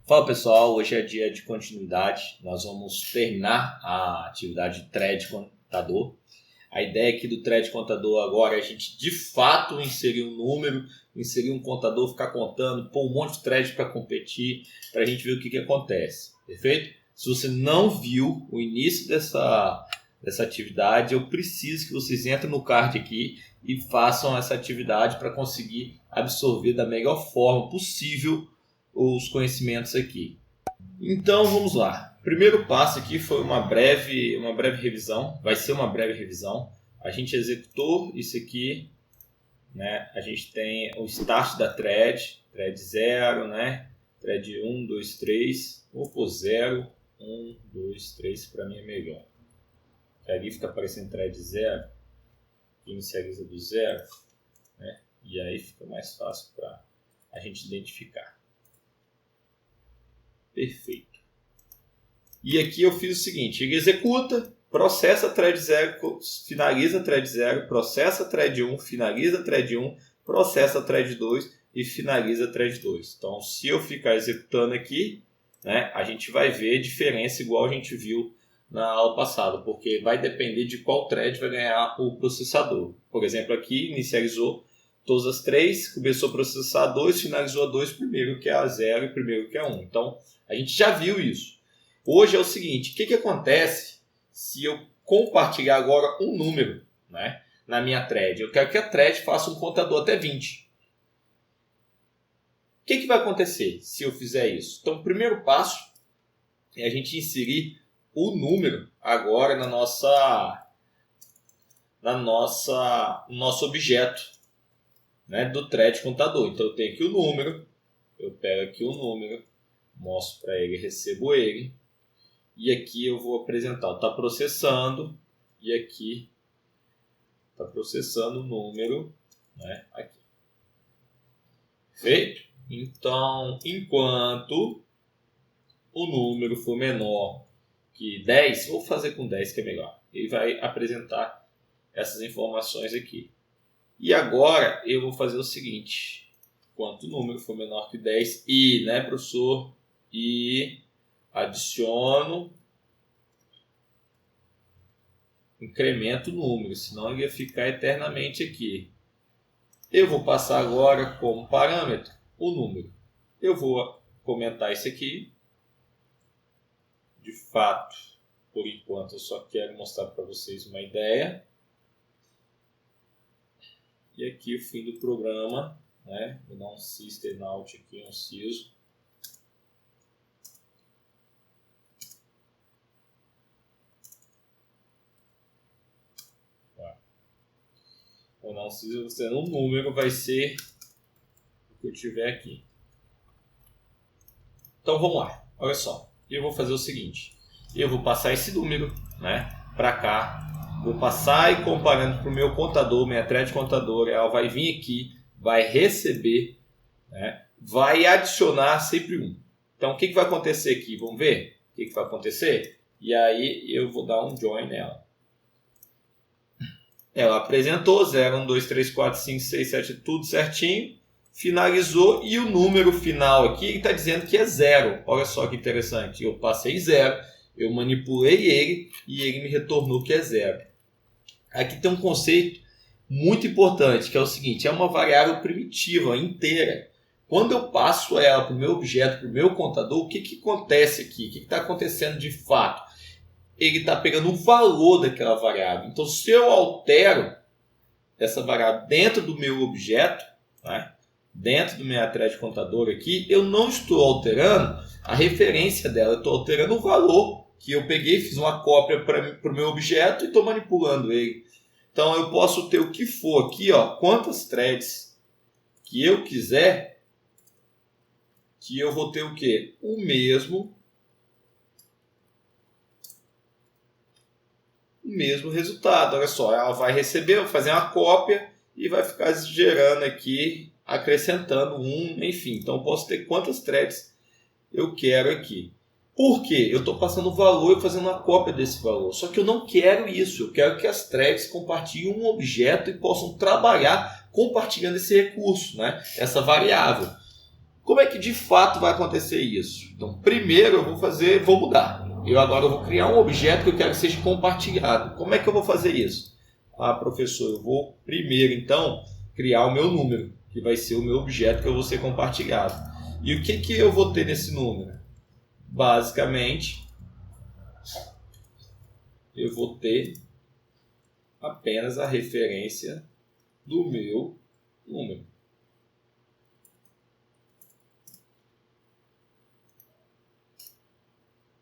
Fala pessoal, hoje é dia de continuidade, nós vamos terminar a atividade de thread contador. A ideia aqui do thread contador agora é a gente de fato inserir um número, inserir um contador, ficar contando, pôr um monte de thread para competir, para a gente ver o que acontece, perfeito? Se você não viu o início dessa atividade, eu preciso que vocês entrem no card aqui e façam essa atividade para conseguir absorver da melhor forma possível os conhecimentos aqui. Então vamos lá. O primeiro passo aqui foi uma breve revisão. Vai ser uma breve revisão. A gente executou isso aqui, né? A gente tem o start da thread 0, né? Thread 1, 2, 3. Vou pôr 0, 1, 2, 3, para mim é melhor. Ali fica aparecendo thread 0, inicializa do 0, né? E aí fica mais fácil para a gente identificar. Perfeito. E aqui eu fiz o seguinte, ele executa, processa thread 0, finaliza thread 0, processa thread 1, finaliza thread 1, processa thread 2 e finaliza thread 2. Então, se eu ficar executando aqui, né, a gente vai ver diferença igual a gente viu na aula passada, porque vai depender de qual thread vai ganhar o processador. Por exemplo, aqui inicializou todas as três, começou a processar 2, finalizou a 2 primeiro, que é a 0, e primeiro que é 1. Então, a gente já viu isso. Hoje é o seguinte, o que acontece se eu compartilhar agora um número, né, na minha thread? Eu quero que a thread faça um contador até 20. O que vai acontecer se eu fizer isso? Então, o primeiro passo é a gente inserir o número agora no nosso objeto, né, do thread contador. Então eu tenho aqui o número, eu pego aqui o número, mostro para ele, recebo ele, e aqui eu vou apresentar, está processando, e aqui está processando o número, né, aqui. Feito? Então, enquanto o número for menor que 10, vou fazer com 10 que é melhor, ele vai apresentar essas informações aqui. E agora eu vou fazer o seguinte, enquanto o número for menor que 10, e, né, professor, e adiciono, incremento o número, senão ele ia ficar eternamente aqui. Eu vou passar agora como parâmetro o número. Eu vou comentar isso aqui. De fato, por enquanto, eu só quero mostrar para vocês uma ideia. E aqui o fim do programa, né? Vou dar um system out aqui, um siso. Vou dar um siso, sendo um número, vai ser o que eu tiver aqui. Então vamos lá, olha só. Eu vou fazer o seguinte, eu vou passar esse número, né, para cá. Vou passar e comparando para o meu contador, minha thread contador, ela vai vir aqui, vai receber, né, vai adicionar sempre 1. Então, o que vai acontecer aqui? Vamos ver o que vai acontecer? E aí, eu vou dar um join nela. Ela apresentou 0, 1, 2, 3, 4, 5, 6, 7, tudo certinho. Finalizou e o número final aqui está dizendo que é 0. Olha só que interessante. Eu passei 0, eu manipulei ele e ele me retornou que é 0. Aqui tem um conceito muito importante, que é o seguinte, é uma variável primitiva, inteira. Quando eu passo ela para o meu objeto, para o meu contador, o que acontece aqui? O que está acontecendo de fato? Ele está pegando o valor daquela variável. Então, se eu altero essa variável dentro do meu objeto, né, dentro do meu thread contador aqui, eu não estou alterando a referência dela, eu estou alterando o valor que eu peguei, fiz uma cópia para o meu objeto e estou manipulando ele. Então eu posso ter o que for aqui, ó, quantas threads que eu quiser, que eu vou ter o quê? O mesmo resultado. Olha só, ela vai receber, vai fazer uma cópia e vai ficar gerando aqui, acrescentando enfim. Então eu posso ter quantas threads eu quero aqui. Por quê? Eu estou passando o valor e fazendo uma cópia desse valor. Só que eu não quero isso. Eu quero que as threads compartilhem um objeto e possam trabalhar compartilhando esse recurso, né? Essa variável. Como é que de fato vai acontecer isso? Então, primeiro eu vou mudar. Agora eu vou criar um objeto que eu quero que seja compartilhado. Como é que eu vou fazer isso? Professor, eu vou primeiro, então, criar o meu número, que vai ser o meu objeto que eu vou ser compartilhado. E o que eu vou ter nesse número? Basicamente, eu vou ter apenas a referência do meu número.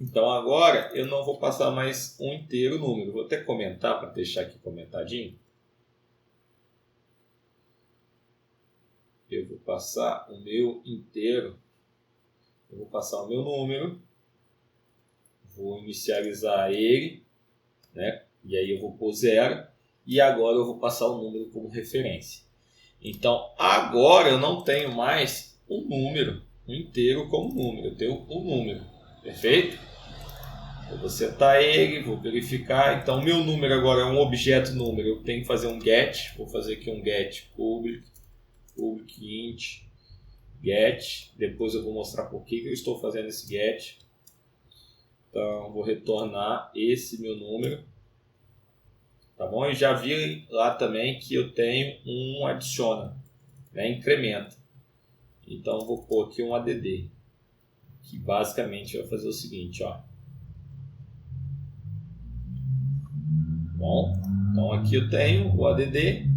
Então agora eu não vou passar mais um inteiro número. Vou até comentar para deixar aqui comentadinho. Eu vou passar o meu inteiro. Eu vou passar o meu número. Vou inicializar ele, né? E aí eu vou pôr 0. E agora eu vou passar o número como referência. Então agora eu não tenho mais um número, um inteiro como número. Eu tenho um número. Perfeito? Eu vou setar ele, vou verificar. Então, meu número agora é um objeto número. Eu tenho que fazer um get. Vou fazer aqui um get public int get. Depois eu vou mostrar por que eu estou fazendo esse get. Então, vou retornar esse meu número. Tá bom? E já vi lá também que eu tenho um adiciona, né? Incrementa. Então, vou pôr aqui um add, que basicamente vai fazer o seguinte, ó. Bom, então aqui eu tenho o add.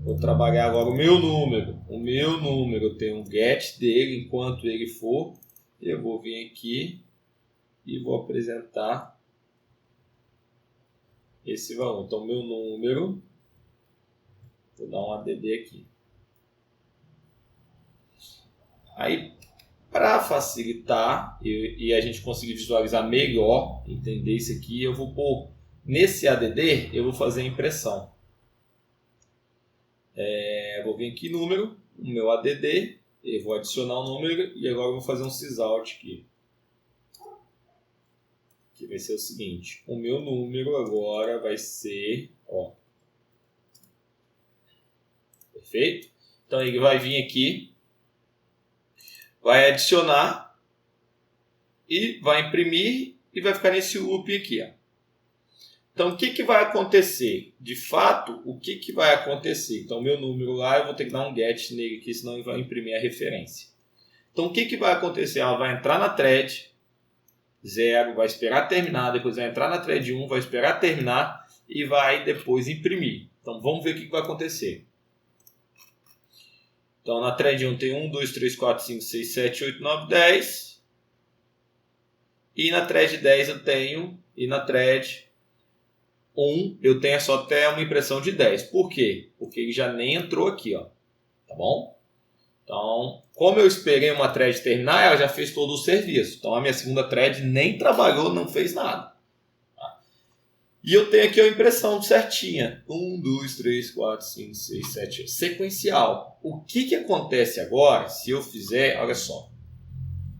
Vou trabalhar agora o meu número. O meu número, eu tenho um get dele enquanto ele for. Eu vou vir aqui e vou apresentar esse valor. Então, meu número, vou dar um add aqui. Aí, para facilitar e a gente conseguir visualizar melhor, entender isso aqui, eu vou pôr nesse add, eu vou fazer a impressão. Vou vir aqui número, o meu add, eu vou adicionar o número e agora eu vou fazer um sysout aqui. Que vai ser o seguinte, o meu número agora vai ser, ó. Perfeito? Então ele vai vir aqui, vai adicionar e vai imprimir e vai ficar nesse loop aqui, ó. Então, o que vai acontecer? De fato, o que vai acontecer? Então, meu número lá, eu vou ter que dar um get nele aqui, senão ele vai imprimir a referência. Então, o que vai acontecer? Ela vai entrar na thread 0, vai esperar terminar, depois vai entrar na thread 1, vai esperar terminar e vai depois imprimir. Então, vamos ver o que vai acontecer. Então, na thread 1 tem 1, 2, 3, 4, 5, 6, 7, 8, 9, 10. E na thread 10 eu tenho, e na thread 1 eu tenho só até uma impressão de 10. Por quê? Porque ele já nem entrou aqui, ó. Tá bom? Então, como eu esperei uma thread terminar, ela já fez todo o serviço. Então, a minha segunda thread nem trabalhou, não fez nada. Tá? E eu tenho aqui a impressão certinha. 1, 2, 3, 4, 5, 6, 7, 8. Sequencial. O que acontece agora se eu fizer, olha só.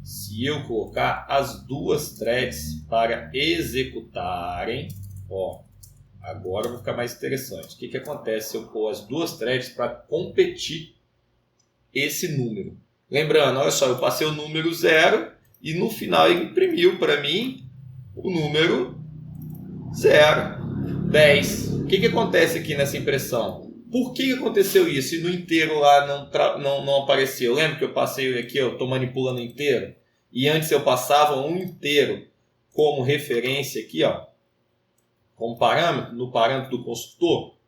Se eu colocar as duas threads para executarem, ó. Agora vai ficar mais interessante. O que acontece se eu pôr as duas threads para competir esse número? Lembrando, olha só, eu passei o número 0 e no final ele imprimiu para mim o número 0, 10. O que acontece aqui nessa impressão? Por que aconteceu isso e no inteiro lá não apareceu? Lembra que eu passei aqui, eu estou manipulando inteiro? E antes eu passava um inteiro como referência aqui, ó. Como parâmetro, no parâmetro do construtor.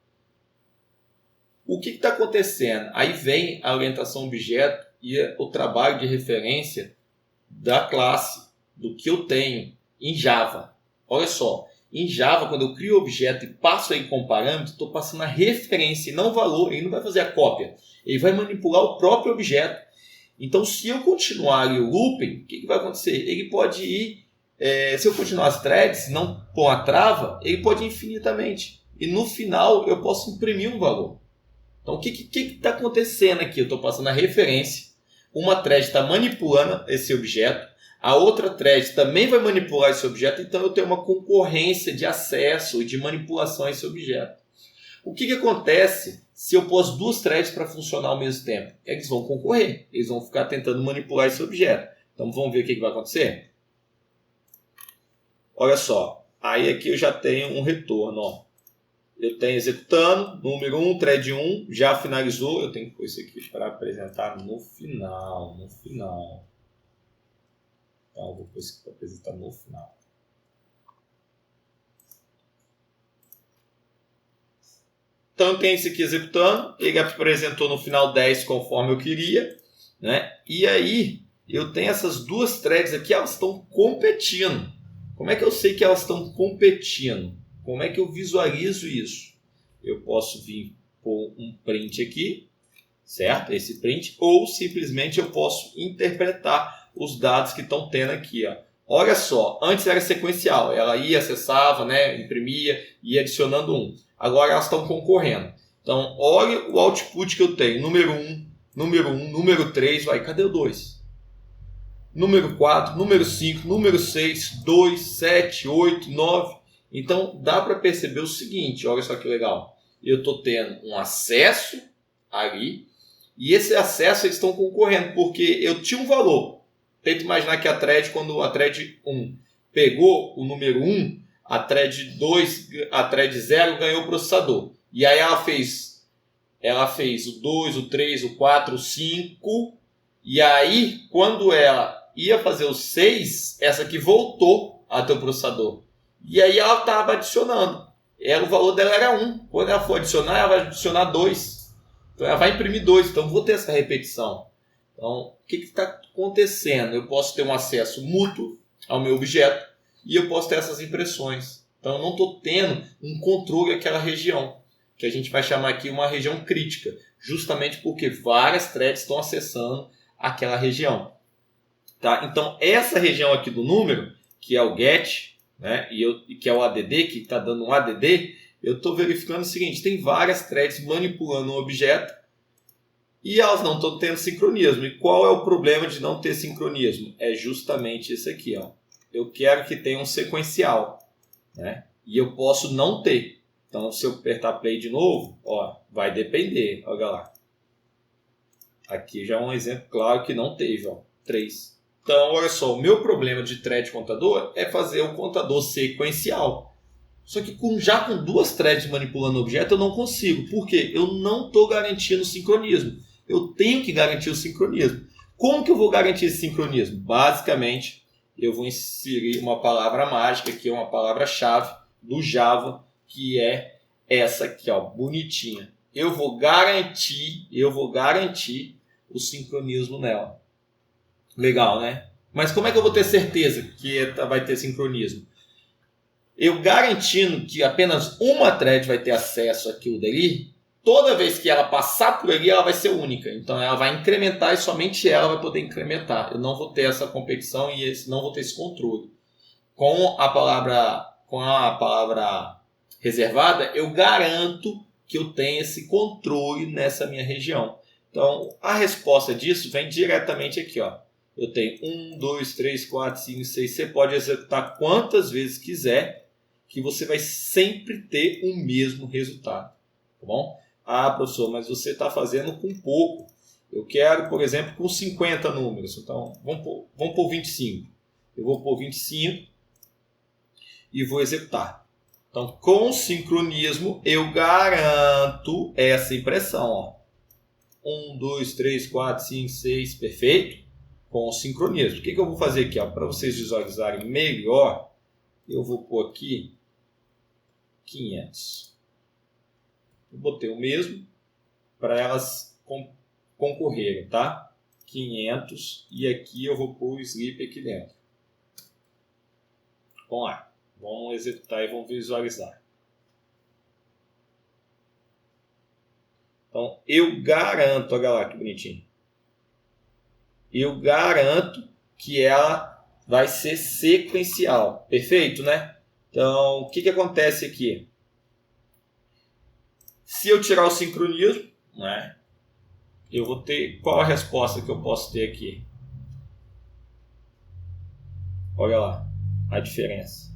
O que está acontecendo? Aí vem a orientação objeto e o trabalho de referência da classe, do que eu tenho em Java. Olha só, em Java, quando eu crio o objeto e passo aí com parâmetro, estou passando a referência e não o valor. Ele não vai fazer a cópia, ele vai manipular o próprio objeto. Então, se eu continuar ali o looping, o que vai acontecer? Ele pode ir... se eu continuar as threads, não pôr a trava, ele pode ir infinitamente. E no final eu posso imprimir um valor. Então o que está acontecendo aqui? Eu estou passando a referência. Uma thread está manipulando esse objeto. A outra thread também vai manipular esse objeto. Então eu tenho uma concorrência de acesso e de manipulação a esse objeto. O que acontece se eu pôr as duas threads para funcionar ao mesmo tempo? Eles vão concorrer, eles vão ficar tentando manipular esse objeto. Então vamos ver o que vai acontecer? Olha só, aí aqui eu já tenho um retorno. Ó. Eu tenho executando, número 1, thread 1, já finalizou. Eu tenho que pôr isso aqui para apresentar no final. Então eu vou pôr isso aqui para apresentar no final. Então eu tenho esse aqui executando, ele apresentou no final 10 conforme eu queria, né? E aí eu tenho essas duas threads aqui, elas estão competindo. Como é que eu sei que elas estão competindo? Como é que eu visualizo isso? Eu posso vir por um print aqui, certo? Esse print, ou simplesmente eu posso interpretar os dados que estão tendo aqui, ó. Olha só, antes era sequencial, ela ia, acessava, né, imprimia, ia adicionando um. Agora elas estão concorrendo. Então, olha o output que eu tenho. Número 1, número 3, vai, cadê o 2? Número 4, número 5, número 6, 2, 7, 8, 9. Então, dá para perceber o seguinte, olha só que legal. Eu estou tendo um acesso ali, e esse acesso eles estão concorrendo, porque eu tinha um valor. Tenta imaginar que a thread, quando a thread 1 pegou o número 1, a thread 2, a thread 0 ganhou o processador. E aí ela fez o 2, o 3, o 4, o 5. E aí, quando ela ia fazer o 6, essa aqui voltou a ter o processador. E aí ela estava adicionando. O valor dela era 1. Quando ela for adicionar, ela vai adicionar 2. Então ela vai imprimir 2. Então vou ter essa repetição. Então, o que está acontecendo? Eu posso ter um acesso mútuo ao meu objeto e eu posso ter essas impressões. Então, eu não estou tendo um controle daquela região, que a gente vai chamar aqui uma região crítica, justamente porque várias threads estão acessando aquela região. Tá? Então, essa região aqui do número, que é o get, né, e que é o add, que está dando um add, eu estou verificando o seguinte, tem várias threads manipulando um objeto, e elas não estão tendo sincronismo. E qual é o problema de não ter sincronismo? É justamente esse aqui. Ó. Eu quero que tenha um sequencial. Né? E eu posso não ter. Então, se eu apertar play de novo, ó, vai depender. Olha lá. Aqui já é um exemplo claro que não teve. Ó, 3. Então, olha só. O meu problema de thread contador é fazer o contador sequencial. Só que já com duas threads manipulando o objeto, eu não consigo. Por quê? Eu não estou garantindo o sincronismo. Eu tenho que garantir o sincronismo. Como que eu vou garantir esse sincronismo? Basicamente, eu vou inserir uma palavra mágica, que é uma palavra-chave do Java, que é essa aqui, ó, bonitinha. Eu vou garantir o sincronismo nela. Legal, né? Mas como é que eu vou ter certeza que vai ter sincronismo? Eu garantindo que apenas uma thread vai ter acesso àquilo dali, toda vez que ela passar por ali, ela vai ser única. Então ela vai incrementar e somente ela vai poder incrementar. Eu não vou ter essa competição e não vou ter esse controle. Com a palavra reservada, eu garanto que eu tenho esse controle nessa minha região. Então a resposta disso vem diretamente aqui. Ó. Eu tenho 1, 2, 3, 4, 5, 6. Você pode executar quantas vezes quiser, que você vai sempre ter o mesmo resultado. Tá bom? Ah, professor, mas você está fazendo com pouco. Eu quero, por exemplo, com 50 números. Então, vamos por 25. Eu vou por 25 e vou executar. Então, com sincronismo, eu garanto essa impressão. Ó. 1, 2, 3, 4, 5, 6, perfeito. Com sincronismo. O que eu vou fazer aqui? Para vocês visualizarem melhor, eu vou pôr aqui 500. Eu botei o mesmo para elas concorrerem, tá? 500 e aqui eu vou pôr o sleep aqui dentro. Vamos lá. Vamos executar e vamos visualizar. Então, eu garanto, olha lá que bonitinho. Eu garanto que ela vai ser sequencial. Perfeito, né? Então, o que acontece aqui? Se eu tirar o sincronismo, né, eu vou ter... Qual a resposta que eu posso ter aqui? Olha lá a diferença.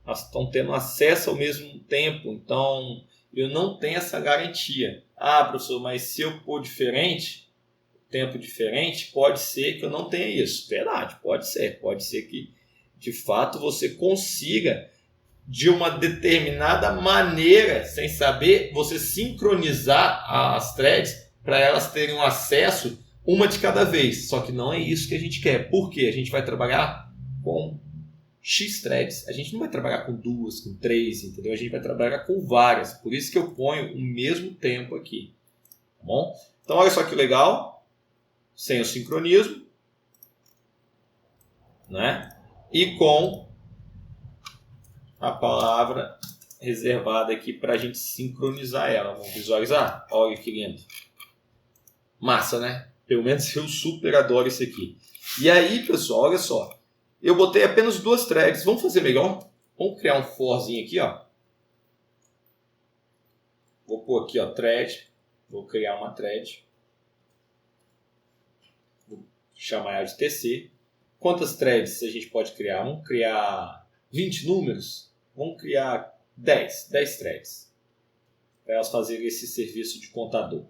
Elas estão tendo acesso ao mesmo tempo. Então, eu não tenho essa garantia. Ah, professor, mas se eu pôr diferente, tempo diferente, pode ser que eu não tenha isso. Verdade, pode ser. Pode ser que, de fato, você consiga, de uma determinada maneira, sem saber, você sincronizar as threads para elas terem um acesso uma de cada vez. Só que não é isso que a gente quer. Por quê? A gente vai trabalhar com X threads. A gente não vai trabalhar com 2, com 3, entendeu? A gente vai trabalhar com várias. Por isso que eu ponho o mesmo tempo aqui. Tá bom? Então, olha só que legal. Sem o sincronismo. Né? E com a palavra reservada aqui para a gente sincronizar ela. Vamos visualizar? Olha que lindo. Massa, né? Pelo menos eu super adoro isso aqui. E aí, pessoal, olha só. Eu botei apenas 2 threads. Vamos fazer melhor? Vamos criar um forzinho aqui, ó. Vou pôr aqui, ó, thread. Vou criar uma thread. Vou chamar ela de TC. Quantas threads a gente pode criar? Vamos criar 20 números? Vamos criar 10 threads. Para elas fazerem esse serviço de contador.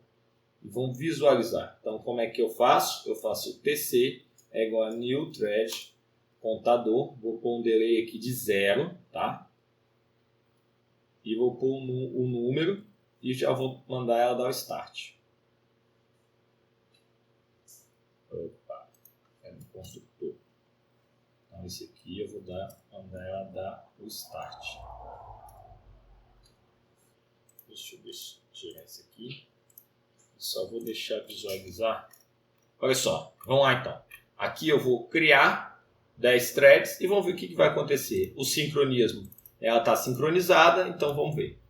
E vamos visualizar. Então, como é que eu faço? Eu faço TC é igual a new thread contador. Vou pôr um delay aqui de 0, tá? E vou pôr o número e já vou mandar ela dar o start. Opa, é no construtor. Então, esse aqui eu vou mandar ela dar o start. Deixa eu tirar esse aqui. Só vou deixar visualizar. Olha só, vamos lá então. Aqui eu vou criar 10 threads e vamos ver o que vai acontecer. O sincronismo, ela está sincronizada, então vamos ver.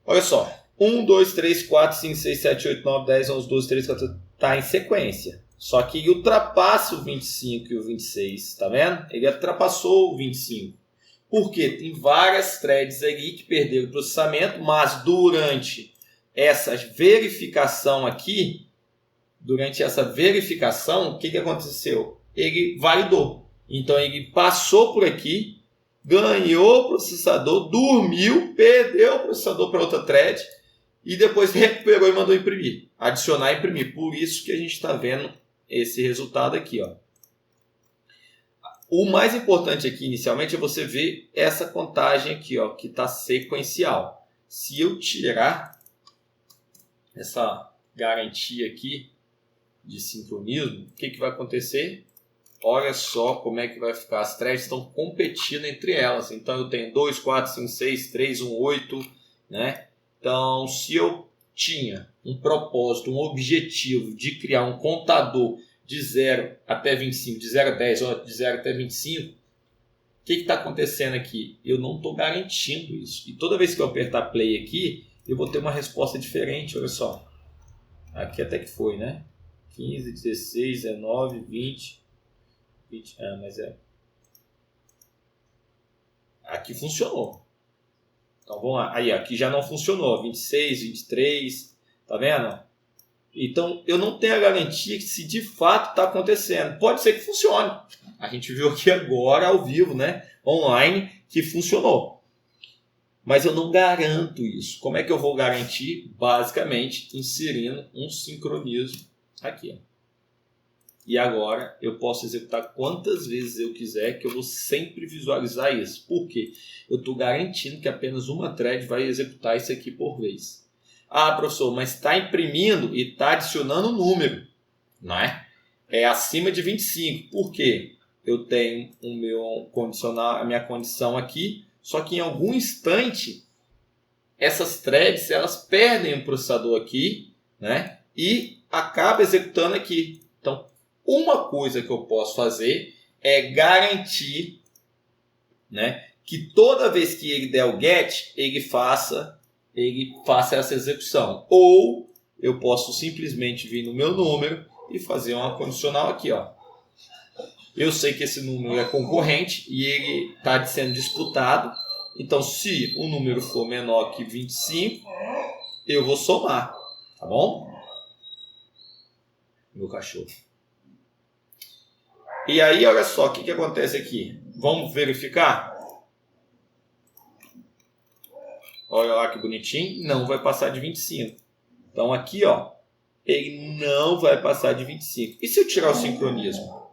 Olha só, 1, 2, 3, 4, 5, 6, 7, 8, 9, 10, 11, 12, 13, 14, está em sequência. Só que ultrapassa o 25 e o 26, tá vendo? Ele ultrapassou o 25. Por quê? Tem várias threads ali que perderam o processamento, mas durante essa verificação aqui, o que aconteceu? Ele validou. Então, ele passou por aqui, ganhou o processador, dormiu, perdeu o processador para outra thread e depois recuperou e mandou imprimir. Adicionar e imprimir. Por isso que a gente está vendo esse resultado aqui, ó. O mais importante aqui, inicialmente, é você ver essa contagem aqui, ó, que está sequencial. Se eu tirar essa garantia aqui de sincronismo, o que vai acontecer? Olha só como é que vai ficar. As threads estão competindo entre elas. Então, eu tenho 2, 4, 5, 6, 3, 1, 8. Né? Então, se eu tinha um propósito, um objetivo de criar um contador de 0 até 25, de 0 a 10 ou de 0 até 25, o que está acontecendo aqui? Eu não estou garantindo isso. E toda vez que eu apertar play aqui, eu vou ter uma resposta diferente, olha só. Aqui até que foi, né? 15, 16, 19, 20. Mas é. Aqui funcionou. Então vamos lá. Aí, aqui já não funcionou. 26, 23. Tá vendo? Então eu não tenho a garantia que se de fato está acontecendo. Pode ser que funcione. A gente viu aqui agora ao vivo, né? Online, que funcionou. Mas eu não garanto isso. Como é que eu vou garantir? Basicamente, inserindo um sincronismo aqui. E agora eu posso executar quantas vezes eu quiser, que eu vou sempre visualizar isso. Por quê? Eu estou garantindo que apenas uma thread vai executar isso aqui por vez. Ah, professor, mas está imprimindo e está adicionando um número. Não é? É acima de 25. Por quê? Eu tenho o meu condicional, a minha condição aqui. Só que em algum instante, essas threads elas perdem o processador aqui, né? E acaba executando aqui. Então, uma coisa que eu posso fazer é garantir, né, que toda vez que ele der o get, ele faça essa execução. Ou eu posso simplesmente vir no meu número e fazer uma condicional aqui, ó. Eu sei que esse número é concorrente e ele está sendo disputado. Então, se o número for menor que 25, eu vou somar. Tá bom? Meu cachorro. E aí, olha só, o que acontece aqui? Vamos verificar? olha lá que bonitinho, não vai passar de 25. Então aqui, ó, ele não vai passar de 25. E se eu tirar o sincronismo?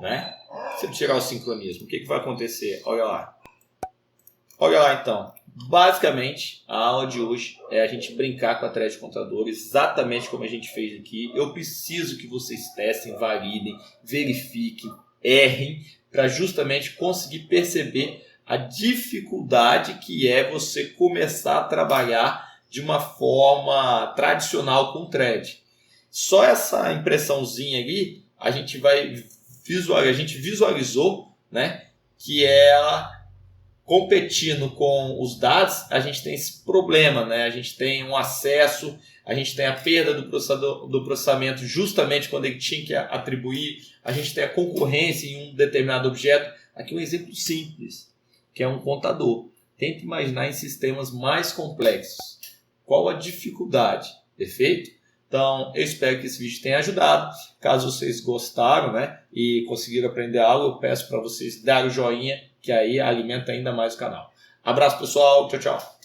Né? Se eu tirar o sincronismo, o que vai acontecer? Olha lá. Olha lá então. Basicamente, a aula de hoje é a gente brincar com a thread contador, exatamente como a gente fez aqui. Eu preciso que vocês testem, validem, verifiquem, errem, para justamente conseguir perceber a dificuldade que é você começar a trabalhar de uma forma tradicional com thread. Só essa impressãozinha ali, a gente visualizou, né, que ela competindo com os dados, a gente tem esse problema, né? A gente tem um acesso, a gente tem a perda do processamento justamente quando ele tinha que atribuir, a gente tem a concorrência em um determinado objeto. Aqui um exemplo simples, que é um contador. Tente imaginar em sistemas mais complexos. Qual a dificuldade? Perfeito? Então, eu espero que esse vídeo tenha ajudado. Caso vocês gostaram, né, e conseguiram aprender algo, eu peço para vocês darem o joinha, que aí alimenta ainda mais o canal. Abraço, pessoal. Tchau, tchau.